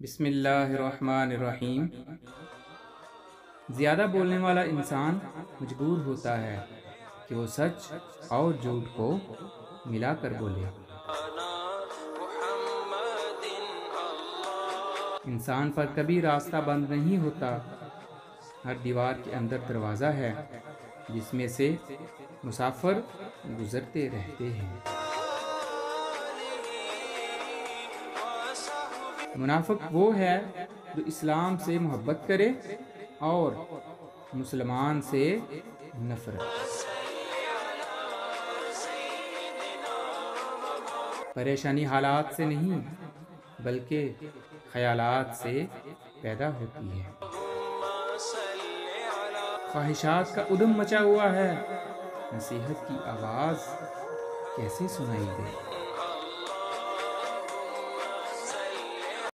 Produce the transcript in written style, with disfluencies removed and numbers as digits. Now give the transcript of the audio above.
بسم اللہ الرحمن الرحیم۔ زیادہ بولنے والا انسان مجبور ہوتا ہے کہ وہ سچ اور جھوٹ کو ملا کر بولے۔ انسان پر کبھی راستہ بند نہیں ہوتا، ہر دیوار کے اندر دروازہ ہے جس میں سے مسافر گزرتے رہتے ہیں۔ منافق وہ ہے جو اسلام سے محبت کرے اور مسلمان سے نفرت۔ پریشانی حالات سے نہیں بلکہ خیالات سے پیدا ہوتی ہے۔ خواہشات کا ادم مچا ہوا ہے، نصیحت کی آواز کیسے سنائی دے؟